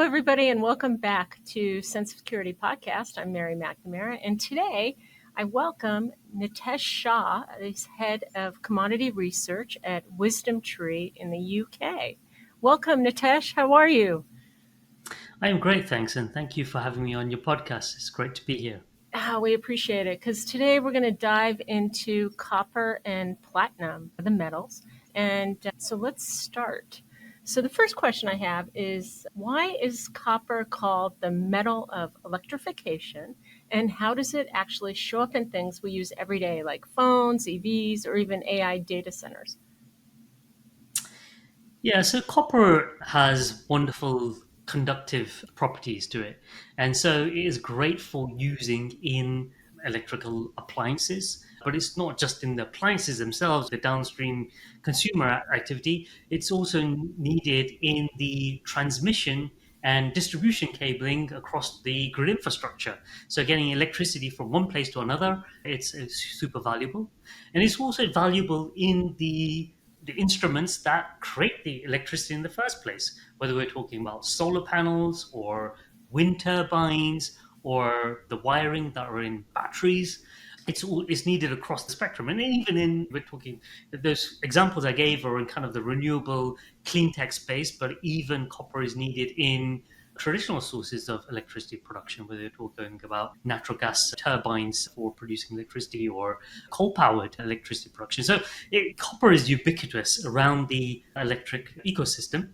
everybody, and welcome back to Sense of Security Podcast. I'm Mary MacNamara, and today I welcome Nitesh Shah, who's head of commodity research at WisdomTree in the UK. Welcome, Nitesh. How are you? I am great, thanks, and thank you for having me on your podcast. It's great to be here. We appreciate it, because today we're going to dive into copper and platinum, the metals. And so let's start. So the first question I have is, why is copper called the metal of electrification? And how does it actually show up in things we use every day, like phones, EVs, or even AI data centers? Yeah, so copper has wonderful conductive properties to it. And so it is great for using in electrical appliances. But it's not just in the appliances themselves, the downstream consumer activity, it's also needed in the transmission and distribution cabling across the grid infrastructure. So getting electricity from one place to another, it's super valuable. And it's also valuable in the instruments that create the electricity in the first place, whether we're talking about solar panels or wind turbines or the wiring that are in batteries. It's needed across the spectrum, and even in we're talking those examples I gave are in kind of the renewable clean tech space, but even copper is needed in traditional sources of electricity production, whether you're talking about natural gas turbines for producing electricity or coal powered electricity production. So copper is ubiquitous around the electric ecosystem.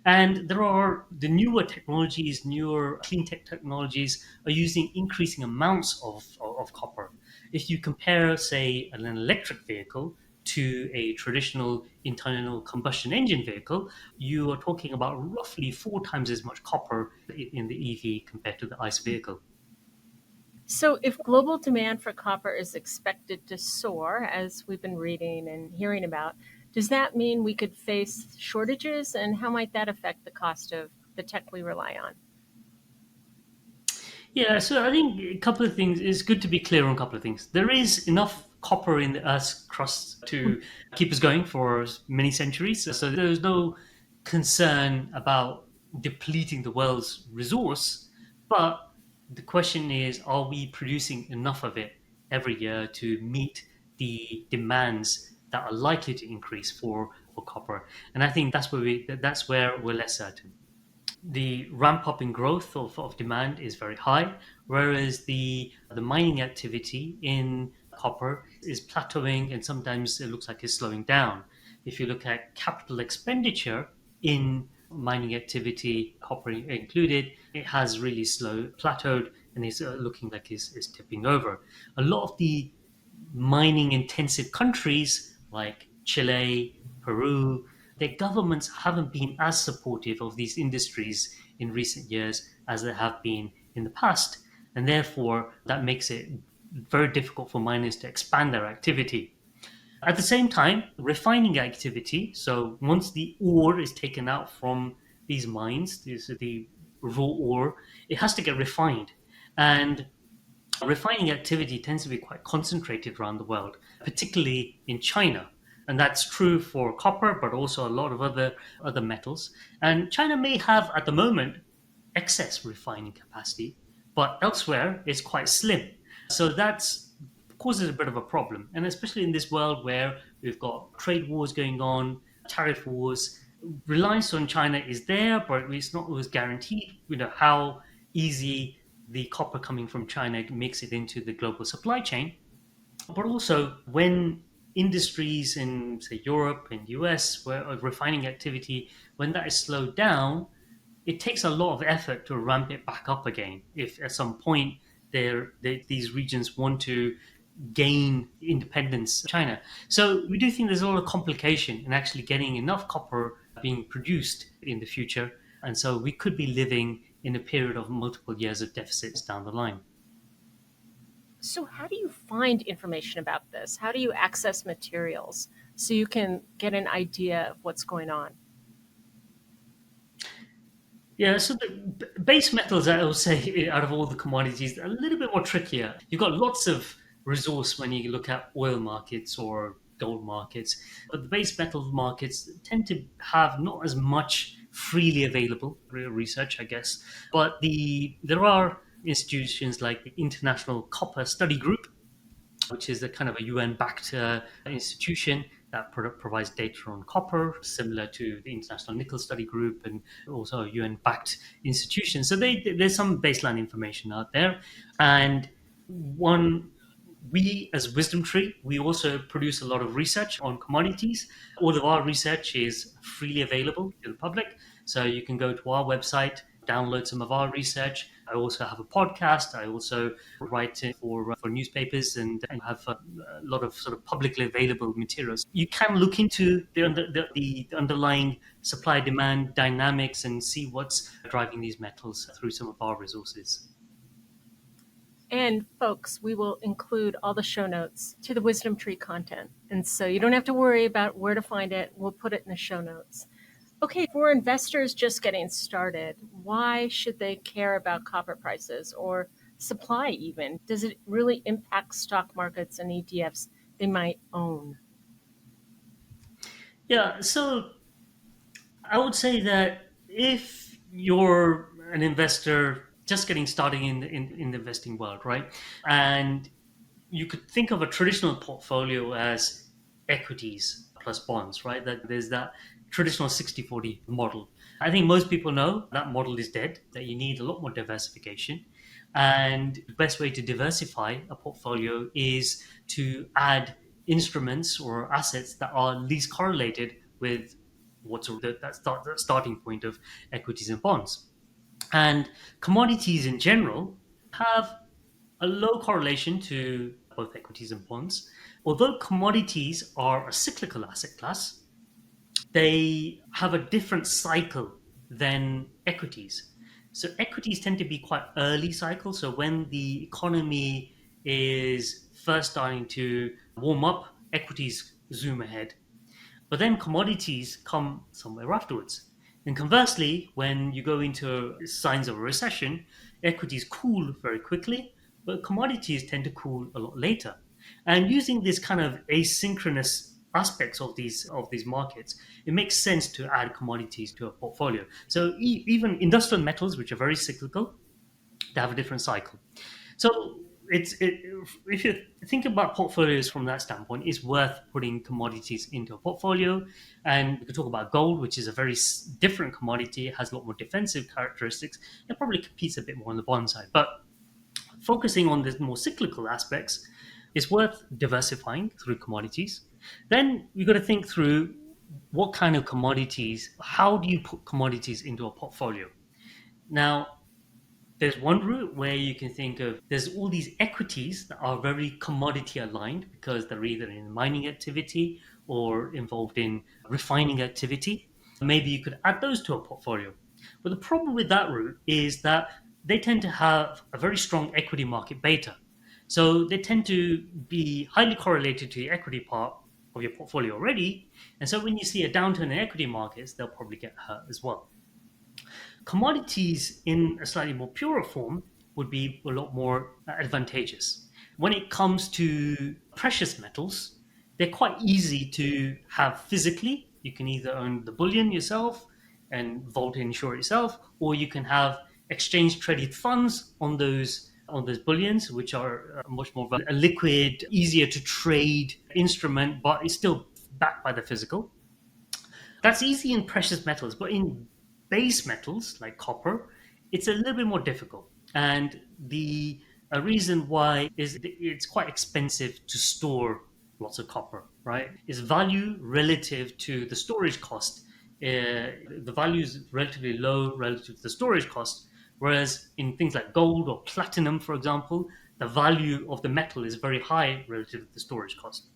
And there are the newer technologies, newer clean tech technologies are using increasing amounts of copper. If you compare, say, an electric vehicle to a traditional internal combustion engine vehicle, you are talking about roughly 4 times as much copper in the EV compared to the ICE vehicle. So if global demand for copper is expected to soar, as we've been reading and hearing about, does that mean we could face shortages, and how might that affect the cost of the tech we rely on? Yeah, so I think a couple of things. It's good to be clear on a couple of things. There is enough copper in the Earth's crust to keep us going for many centuries. So there's no concern about depleting the world's resource. But the question is, are we producing enough of it every year to meet the demands that are likely to increase for copper? And I think that's where we're less certain. The ramp up in growth of demand is very high, whereas the mining activity in copper is plateauing and sometimes it looks like it's slowing down. If you look at capital expenditure in mining activity, copper included, it has really plateaued and is looking like it's tipping over. A lot of the mining intensive countries like Chile, Peru, their governments haven't been as supportive of these industries in recent years as they have been in the past. And therefore, that makes it very difficult for miners to expand their activity. At the same time, refining activity, so once the ore is taken out from these mines, the raw ore, it has to get refined. And refining activity tends to be quite concentrated around the world, particularly in China. And that's true for copper, but also a lot of other metals. And China may have, at the moment, excess refining capacity, but elsewhere it's quite slim. So that causes a bit of a problem. And especially in this world where we've got trade wars going on, tariff wars, reliance on China is there, but it's not always guaranteed. How easy the copper coming from China makes it into the global supply chain. But also, when industries in, say, Europe and US, where refining activity, when that is slowed down, it takes a lot of effort to ramp it back up again. If at some point these regions want to gain independence, China. So we do think there's a lot of complication in actually getting enough copper being produced in the future. And so we could be living in a period of multiple years of deficits down the line. So how do you find information about this? How do you access materials so you can get an idea of what's going on? Yeah, so the base metals, I would say, out of all the commodities, are a little bit more trickier. You've got lots of resource when you look at oil markets or gold markets, but the base metal markets tend to have not as much freely available research, I guess. But there are institutions like the International Copper Study Group, which is a kind of a UN-backed institution that provides data on copper, similar to the International Nickel Study Group, and also a UN-backed institution. So there's some baseline information out there, and one. We, as WisdomTree, we also produce a lot of research on commodities. All of our research is freely available to the public, so you can go to our website, download some of our research. I also have a podcast. I also write for newspapers and have a lot of sort of publicly available materials. You can look into the underlying supply demand dynamics and see what's driving these metals through some of our resources. And folks, we will include all the show notes to the Wisdom Tree content. And so you don't have to worry about where to find it. We'll put it in the show notes. Okay, for investors just getting started, why should they care about copper prices or supply even? Does it really impact stock markets and ETFs they might own? Yeah, so I would say that if you're an investor just getting started in the investing world, right? And you could think of a traditional portfolio as equities plus bonds, right? That there's that traditional 60-40 model. I think most people know that model is dead, that you need a lot more diversification. And the best way to diversify a portfolio is to add instruments or assets that are least correlated with that starting point of equities and bonds. And commodities in general have a low correlation to both equities and bonds. Although commodities are a cyclical asset class, they have a different cycle than equities. So equities tend to be quite early cycle. So when the economy is first starting to warm up, equities zoom ahead. But then commodities come somewhere afterwards. And conversely, when you go into signs of a recession, equities cool very quickly, but commodities tend to cool a lot later. And using this kind of asynchronous aspects of these markets, it makes sense to add commodities to a portfolio. So even industrial metals, which are very cyclical, they have a different cycle. So if you think about portfolios from that standpoint, it's worth putting commodities into a portfolio. And we could talk about gold, which is a very different commodity. It has a lot more defensive characteristics. It probably competes a bit more on the bond side. But focusing on the more cyclical aspects, it's worth diversifying through commodities. Then you've got to think through what kind of commodities, how do you put commodities into a portfolio? Now, there's one route where you can think of there's all these equities that are very commodity aligned because they're either in mining activity or involved in refining activity. Maybe you could add those to a portfolio. But the problem with that route is that they tend to have a very strong equity market beta. So they tend to be highly correlated to the equity part of your portfolio already. And so when you see a downturn in equity markets, they'll probably get hurt as well. Commodities in a slightly more pure form would be a lot more advantageous. When it comes to precious metals, they're quite easy to have physically. You can either own the bullion yourself and vault and insure it yourself, or you can have exchange traded funds on those bullions, which are much more of a liquid, easier to trade instrument, but it's still backed by the physical. That's easy in precious metals, but in base metals like copper, it's a little bit more difficult. And the a reason why is it's quite expensive to store lots of copper, right? Its value relative to the storage cost, the value is relatively low relative to the storage cost. Whereas in things like gold or platinum, for example, the value of the metal is very high relative to the storage cost.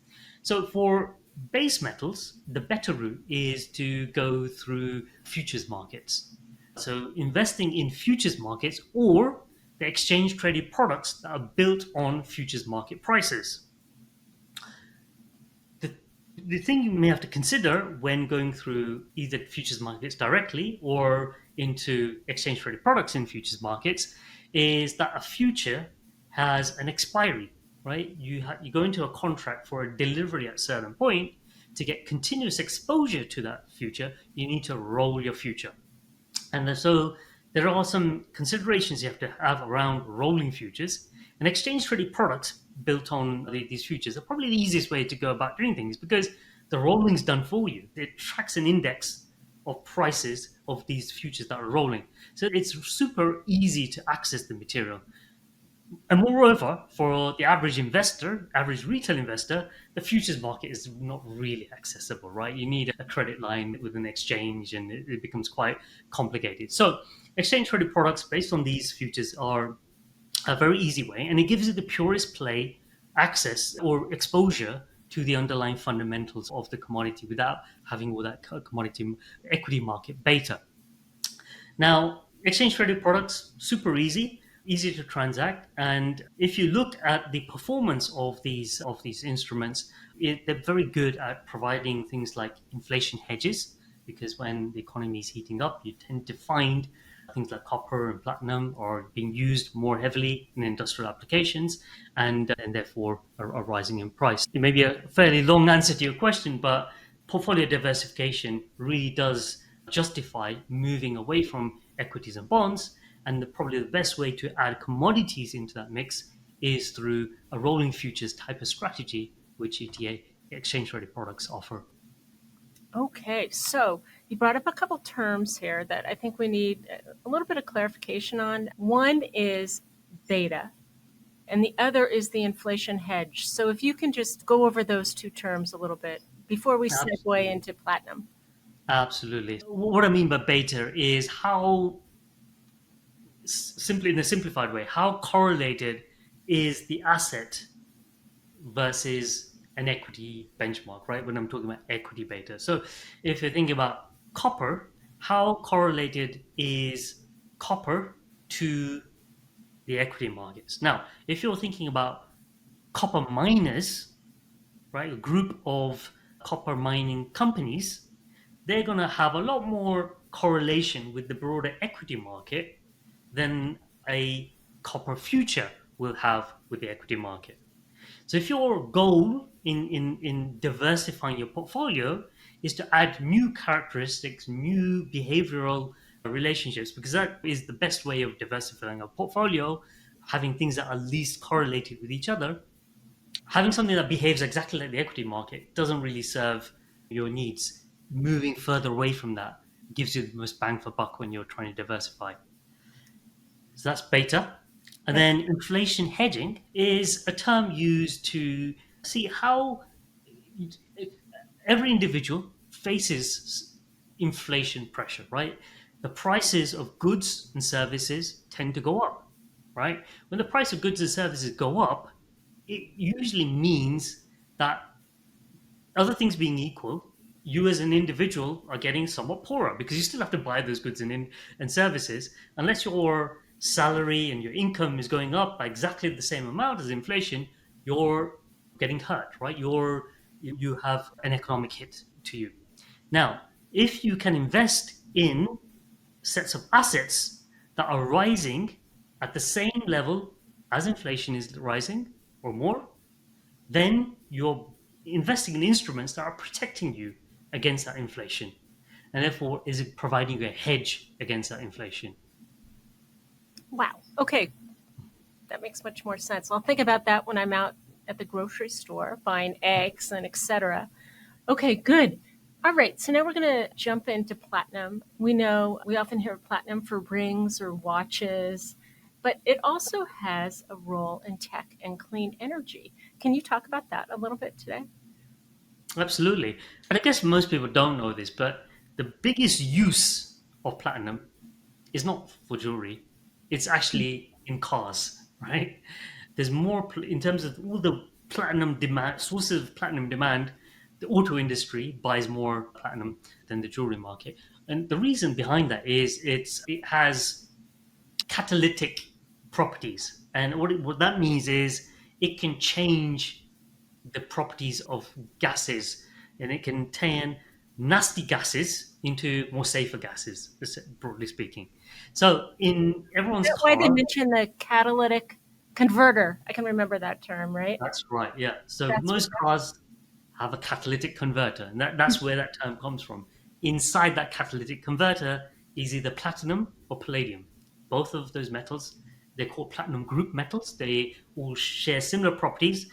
So for base metals, the better route is to go through futures markets. So investing in futures markets or the exchange traded products that are built on futures market prices. The thing you may have to consider when going through either futures markets directly or into exchange traded products in futures markets is that a future has an expiry, right? You go into a contract for a delivery at a certain point. To get continuous exposure to that future, you need to roll your future. And so there are some considerations you have to have around rolling futures. And exchange traded products built on these futures are probably the easiest way to go about doing things because the rolling's done for you. It tracks an index of prices of these futures that are rolling. So it's super easy to access the material. And moreover, for the average investor, average retail investor, the futures market is not really accessible, right? You need a credit line with an exchange and it becomes quite complicated. So, exchange traded products based on these futures are a very easy way, and it gives you the purest play access or exposure to the underlying fundamentals of the commodity without having all that commodity equity market beta. Now, exchange traded products, super easy to transact. And if you look at the performance of these instruments, they're very good at providing things like inflation hedges, because when the economy is heating up, you tend to find things like copper and platinum are being used more heavily in industrial applications and therefore are rising in price. It may be a fairly long answer to your question, but portfolio diversification really does justify moving away from equities and bonds. And probably the best way to add commodities into that mix is through a rolling futures type of strategy, which ETA exchange traded products offer. Okay, so you brought up a couple terms here that I think we need a little bit of clarification on. One is beta, and the other is the inflation hedge. So if you can just go over those two terms a little bit before we segue into platinum. Absolutely. What I mean by beta is how, simply in a simplified way, how correlated is the asset versus an equity benchmark, right? When I'm talking about equity beta. So if you're thinking about copper, how correlated is copper to the equity markets? Now, if you're thinking about copper miners, right, a group of copper mining companies, they're going to have a lot more correlation with the broader equity market than a copper future will have with the equity market. So if your goal in diversifying your portfolio is to add new characteristics, new behavioral relationships, because that is the best way of diversifying a portfolio, having things that are least correlated with each other, having something that behaves exactly like the equity market doesn't really serve your needs. Moving further away from that gives you the most bang for buck when you're trying to diversify. So that's beta. And then inflation hedging is a term used to see how every individual faces inflation pressure, right? The prices of goods and services tend to go up, right? When the price of goods and services go up, it usually means that, other things being equal, you as an individual are getting somewhat poorer because you still have to buy those goods and services. Unless your salary and your income is going up by exactly the same amount as inflation, you're getting hurt, right? You have an economic hit to you. Now, if you can invest in sets of assets that are rising at the same level as inflation is rising or more, then you're investing in instruments that are protecting you against that inflation. And therefore, is it providing you a hedge against that inflation? Wow. Okay, that makes much more sense. I'll think about that when I'm out at the grocery store buying eggs and etc. Okay, good. All right, so now we're going to jump into platinum. We know we often hear platinum for rings or watches, but it also has a role in tech and clean energy. Can you talk about that a little bit today? Absolutely. And I guess most people don't know this, but the biggest use of platinum is not for jewelry, it's actually in cars, right? There's more, in terms of all the platinum demand, sources of platinum demand, the auto industry buys more platinum than the jewelry market. And the reason behind that is it has catalytic properties. And what that means is it can change the properties of gases, and it can turn nasty gases into more safer gases, broadly speaking. So in everyone's That way they car, mention the catalytic converter. I can remember that term, right? that's right, yeah. So That's what most cars have a catalytic converter, and that's where that term comes from. Inside that catalytic converter is either platinum or palladium. Both of those metals, they're called platinum group metals. They all share similar properties.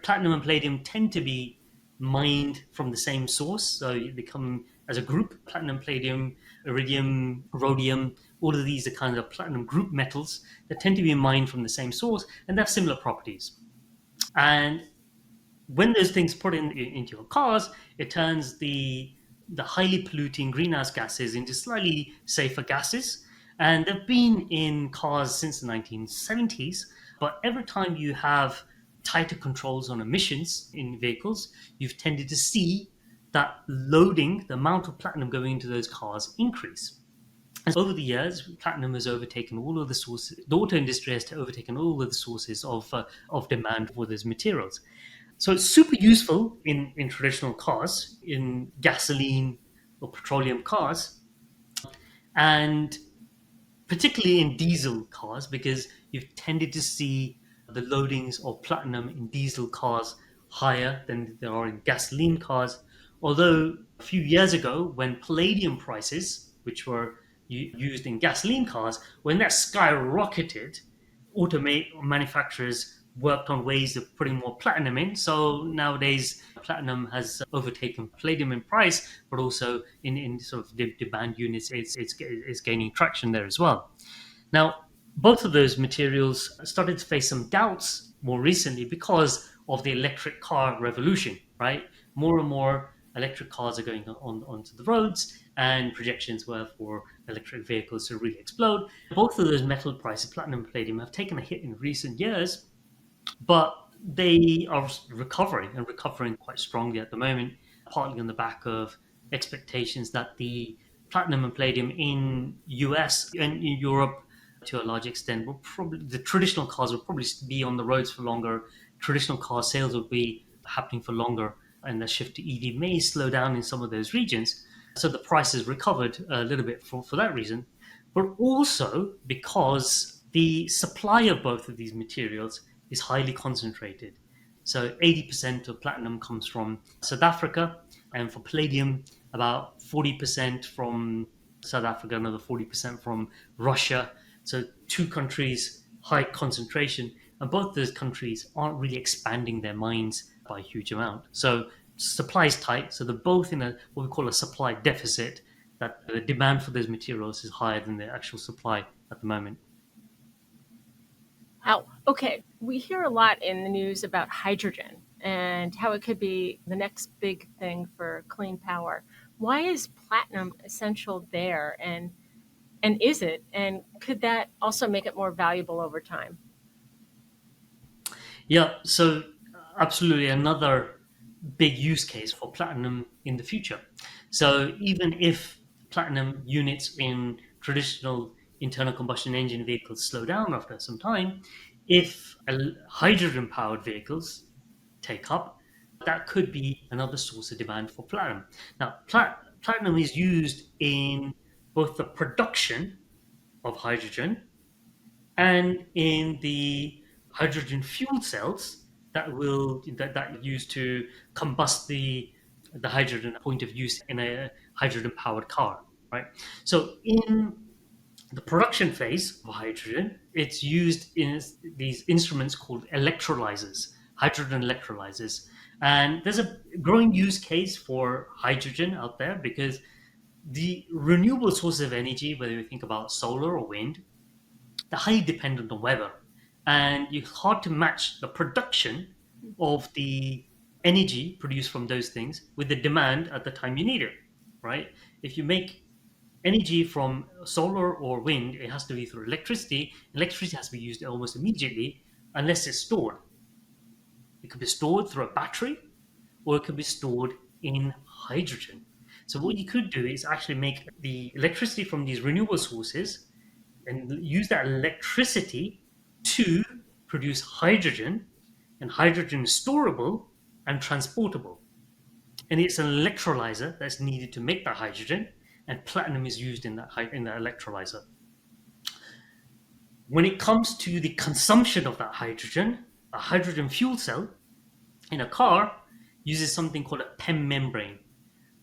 Platinum and palladium tend to be mined from the same source, so they come as a group. Platinum, palladium, iridium, rhodium, all of these are kind of platinum group metals that tend to be mined from the same source, and they have similar properties. And when those things put into your cars, it turns the highly polluting greenhouse gases into slightly safer gases. And they've been in cars since the 1970s. But every time you have tighter controls on emissions in vehicles, you've tended to see that loading, the amount of platinum going into those cars, increase. And over the years, platinum has overtaken all of the sources. The auto industry has overtaken all of the sources of demand for those materials. So it's super useful in traditional cars, in gasoline or petroleum cars, and particularly in diesel cars, because you've tended to see the loadings of platinum in diesel cars higher than there are in gasoline cars. Although a few years ago, when palladium prices, which were used in gasoline cars, when that skyrocketed, manufacturers worked on ways of putting more platinum in. So nowadays, platinum has overtaken palladium in price, but also in sort of demand units, it's gaining traction there as well. Now, both of those materials started to face some doubts more recently because of the electric car revolution, right? More and more electric cars are going onto the roads, and projections were for electric vehicles to really explode. Both of those metal prices, platinum and palladium, have taken a hit in recent years, but they are recovering quite strongly at the moment, partly on the back of expectations that the platinum and palladium in US and in Europe to a large extent will probably, the traditional cars will probably be on the roads for longer. Traditional car sales will be happening for longer, and the shift to EV may slow down in some of those regions. So the price has recovered a little bit for that reason, but also because the supply of both of these materials is highly concentrated. So 80% of platinum comes from South Africa, and for palladium, about 40% from South Africa, another 40% from Russia. So two countries, high concentration, and both those countries aren't really expanding their mines by a huge amount. So supply is tight. So they're both in a what we call a supply deficit. That the demand for those materials is higher than the actual supply at the moment. Wow. Okay. We hear a lot in the news about hydrogen and how it could be the next big thing for clean power. Why is platinum essential there? And is it? And could that also make it more valuable over time? Yeah, so absolutely another big use case for platinum in the future. So even if platinum units in traditional internal combustion engine vehicles slow down after some time, if hydrogen powered vehicles take up, that could be another source of demand for platinum. Now, platinum is used in both the production of hydrogen and in the hydrogen fuel cells that use to combust the hydrogen at point of use in a hydrogen powered car, right? So in the production phase of hydrogen, it's used in these instruments called electrolyzers, hydrogen electrolyzers. And there's a growing use case for hydrogen out there because the renewable sources of energy, whether you think about solar or wind, they're highly dependent on weather. And it's hard to match the production of the energy produced from those things with the demand at the time you need it, right? If you make energy from solar or wind, it has to be through electricity. Electricity has to be used almost immediately unless it's stored. It could be stored through a battery or it could be stored in hydrogen. So what you could do is actually make the electricity from these renewable sources and use that electricity to produce hydrogen, and hydrogen is storable and transportable. And it's an electrolyzer that's needed to make that hydrogen, and platinum is used in that electrolyzer. When it comes to the consumption of that hydrogen, a hydrogen fuel cell in a car uses something called a PEM membrane,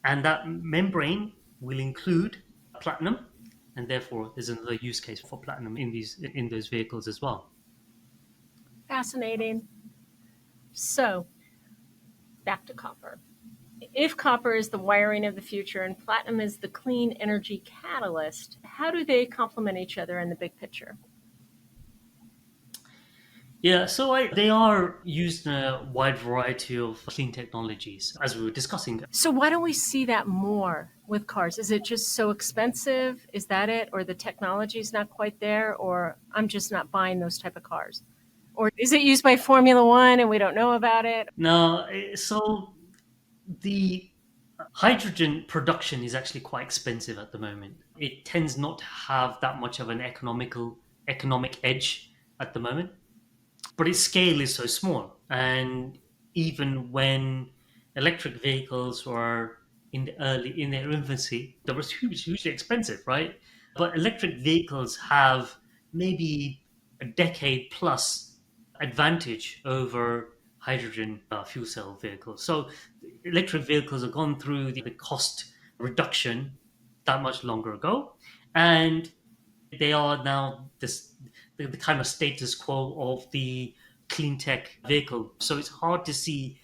and that membrane will include platinum and therefore there's another use case for platinum in those vehicles as well. Fascinating. So, back to copper. If copper is the wiring of the future and platinum is the clean energy catalyst, how do they complement each other in the big picture? Yeah, so they are used in a wide variety of clean technologies, as we were discussing. So, why don't we see that more with cars? Is it just so expensive? Is that it? Or the technology is not quite there? Or I'm just not buying those type of cars? Or is it used by Formula One and we don't know about it? Now, so the hydrogen production is actually quite expensive at the moment. It tends not to have that much of an economic edge at the moment, but its scale is so small. And even when electric vehicles were in their infancy, they were hugely expensive, right? But electric vehicles have maybe a decade plus advantage over hydrogen fuel cell vehicles. So electric vehicles have gone through the cost reduction that much longer ago, and they are now the kind of status quo of the clean tech vehicle. So it's hard to see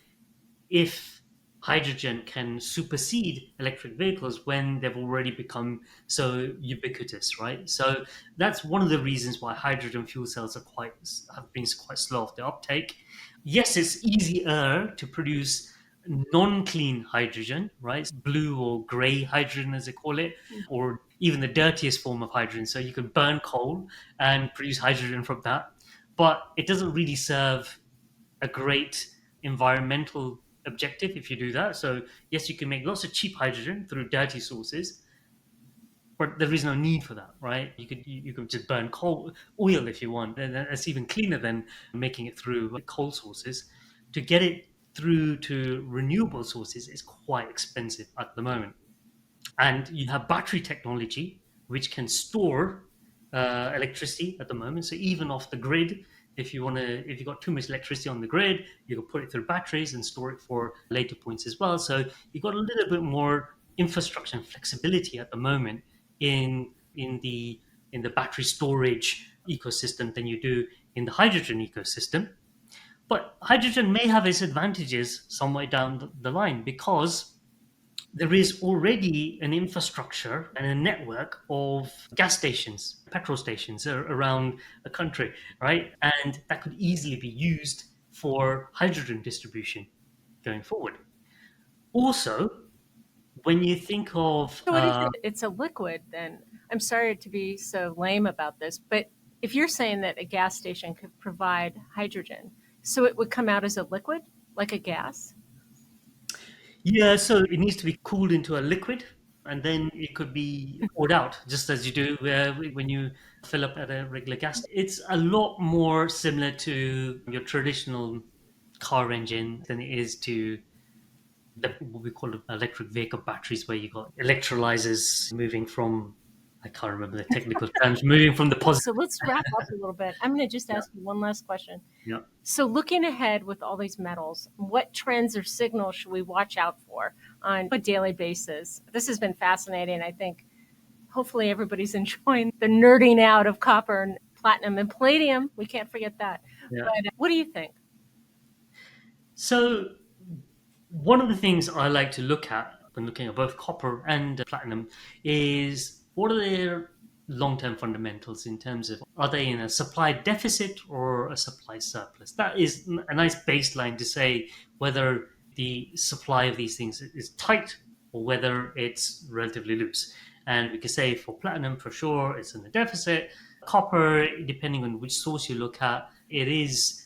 if hydrogen can supersede electric vehicles when they've already become so ubiquitous, right? So that's one of the reasons why hydrogen fuel cells have been quite slow of the uptake. Yes, it's easier to produce non-clean hydrogen, right? Blue or gray hydrogen, as they call it, or even the dirtiest form of hydrogen. So you can burn coal and produce hydrogen from that, but it doesn't really serve a great environmental objective if you do that. So yes, you can make lots of cheap hydrogen through dirty sources, but there is no need for that, right? You could just burn oil if you want, and that's even cleaner than making it through coal sources. To get it through to renewable sources is quite expensive at the moment. And you have battery technology which can store electricity at the moment. So even off the grid, if you got too much electricity on the grid, you can put it through batteries and store it for later points as well. So you've got a little bit more infrastructure and flexibility at the moment in the battery storage ecosystem than you do in the hydrogen ecosystem. But hydrogen may have its advantages somewhere down the line because there is already an infrastructure and a network of gas stations, petrol stations around the country, right? And that could easily be used for hydrogen distribution going forward. Also, when you think of So, what is it? It's a liquid, then. I'm sorry to be so lame about this, but if you're saying that a gas station could provide hydrogen, so it would come out as a liquid, like a gas? yeah, so it needs to be cooled into a liquid, and then it could be poured out, just as you do when you fill up at a regular gas. It's a lot more similar to your traditional car engine than it is to what we call electric vehicle batteries, where you got electrolyzers moving from, I can't remember the technical terms, moving from the positive. So let's wrap up a little bit. I'm going to just Yeah, ask you one last question. yeah. So, looking ahead with all these metals, what trends or signals should we watch out for on a daily basis? This has been fascinating. I think hopefully everybody's enjoying the nerding out of copper and platinum and palladium. We can't forget that. Yeah. But what do you think? So one of the things I like to look at when looking at both copper and platinum is what are their long-term fundamentals in terms of are they in a supply deficit or a supply surplus? That is a nice baseline to say whether the supply of these things is tight or whether it's relatively loose. And we can say for platinum, for sure, it's in a deficit. Copper, depending on which source you look at, it is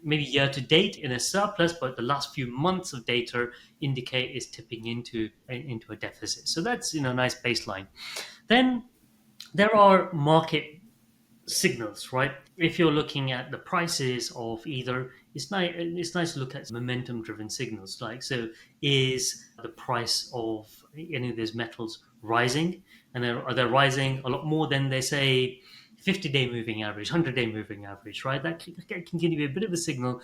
maybe year to date in a surplus, but the last few months of data indicate is tipping into a deficit. So that's a nice baseline. Then there are market signals, right? If you're looking at the prices of either, it's nice to look at momentum driven signals. Like, so is the price of any of those metals rising, and are they rising a lot more than they say 50-day moving average, 100-day moving average, right? That can give you a bit of a signal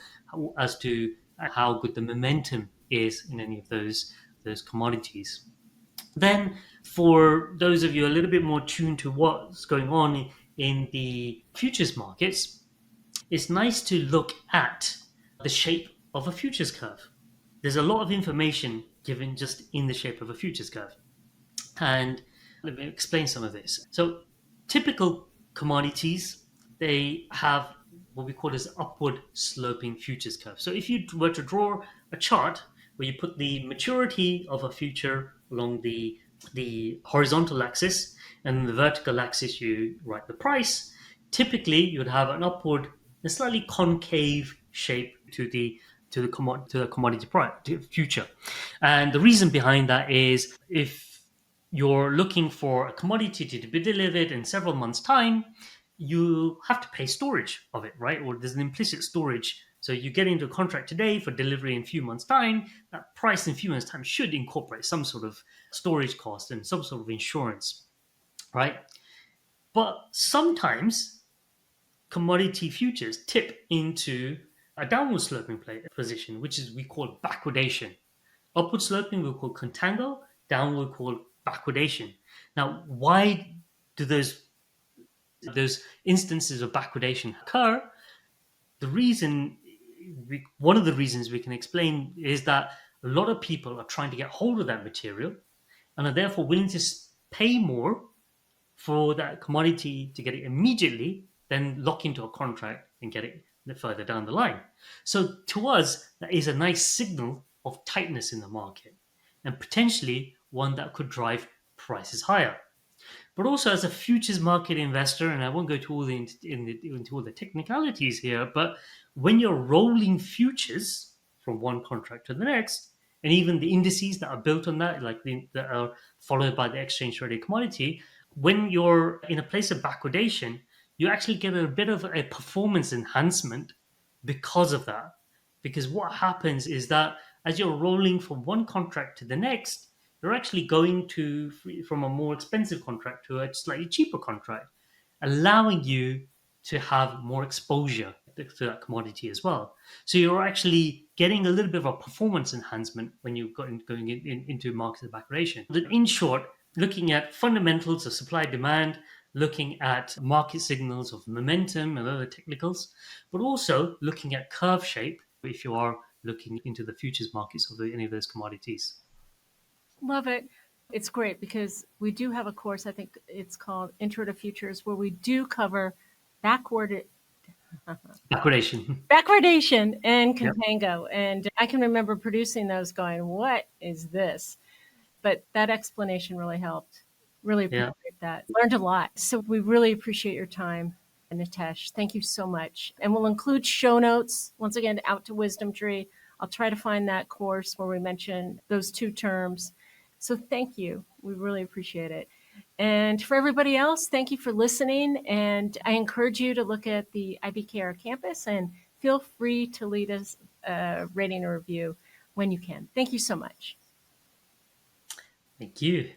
as to how good the momentum is in any of those commodities. Then, for those of you a little bit more tuned to what's going on in the futures markets, it's nice to look at the shape of a futures curve. There's a lot of information given just in the shape of a futures curve. And let me explain some of this. So, typical commodities, they have what we call as upward sloping futures curve. So, if you were to draw a chart where you put the maturity of a future along the horizontal axis, and the vertical axis you write the price, typically you'd have an upward, a slightly concave shape to the commodity price to future. And the reason behind that is, if you're looking for a commodity to be delivered in several months' time, you have to pay storage of it, right? Or there's an implicit storage. So you get into a contract today for delivery in a few months' time. That price in a few months' time should incorporate some sort of storage cost and some sort of insurance, right? But sometimes commodity futures tip into a downward sloping position, which is we call backwardation. Upward sloping we call contango, downward we call backwardation. Now, why do those instances of backwardation occur? One of the reasons we can explain is that a lot of people are trying to get hold of that material and are therefore willing to pay more for that commodity to get it immediately than lock into a contract and get it further down the line. So to us, that is a nice signal of tightness in the market and potentially one that could drive prices higher. But also as a futures market investor, and I won't go to into all the technicalities here, but when you're rolling futures from one contract to the next, and even the indices that are built on that, that are followed by the exchange traded commodity, when you're in a place of backwardation, you actually get a bit of a performance enhancement because of that. Because what happens is that as you're rolling from one contract to the next, you're actually going from a more expensive contract to a slightly cheaper contract, allowing you to have more exposure to that commodity as well. So you're actually getting a little bit of a performance enhancement when you're going into markets of backwardation. In short, looking at fundamentals of supply demand, looking at market signals of momentum and other technicals, but also looking at curve shape if you are looking into the futures markets of any of those commodities. Love it. It's great because we do have a course, I think it's called Intro to Futures, where we do cover backwardation and contango. Yep. And I can remember producing those going, what is this? But that explanation really helped. Really appreciate that. Learned a lot. So we really appreciate your time, Nitesh. Thank you so much. And we'll include show notes, once again, out to WisdomTree. I'll try to find that course where we mention those two terms. So thank you. We really appreciate it. And for everybody else, thank you for listening. And I encourage you to look at the IBKR campus and feel free to lead us a rating or review when you can. Thank you so much. Thank you.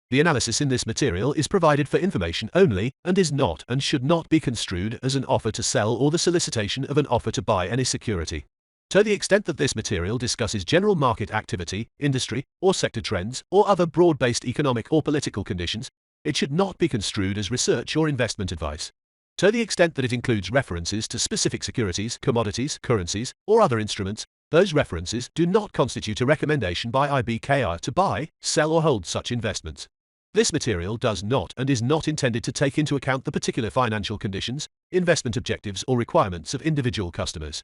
The analysis in this material is provided for information only and is not and should not be construed as an offer to sell or the solicitation of an offer to buy any security. To the extent that this material discusses general market activity, industry, or sector trends, or other broad-based economic or political conditions, it should not be construed as research or investment advice. To the extent that it includes references to specific securities, commodities, currencies, or other instruments, those references do not constitute a recommendation by IBKR to buy, sell, or hold such investments. This material does not and is not intended to take into account the particular financial conditions, investment objectives, or requirements of individual customers.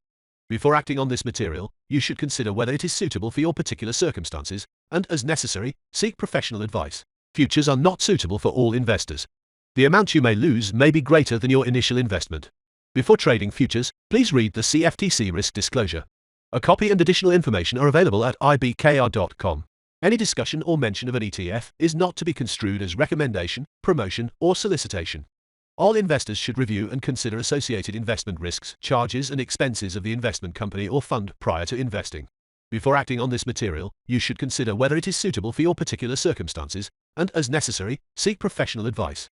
Before acting on this material, you should consider whether it is suitable for your particular circumstances, and, as necessary, seek professional advice. Futures are not suitable for all investors. The amount you may lose may be greater than your initial investment. Before trading futures, please read the CFTC Risk Disclosure. A copy and additional information are available at ibkr.com. Any discussion or mention of an ETF is not to be construed as recommendation, promotion, or solicitation. All investors should review and consider associated investment risks, charges, and expenses of the investment company or fund prior to investing. Before acting on this material, you should consider whether it is suitable for your particular circumstances, and, as necessary, seek professional advice.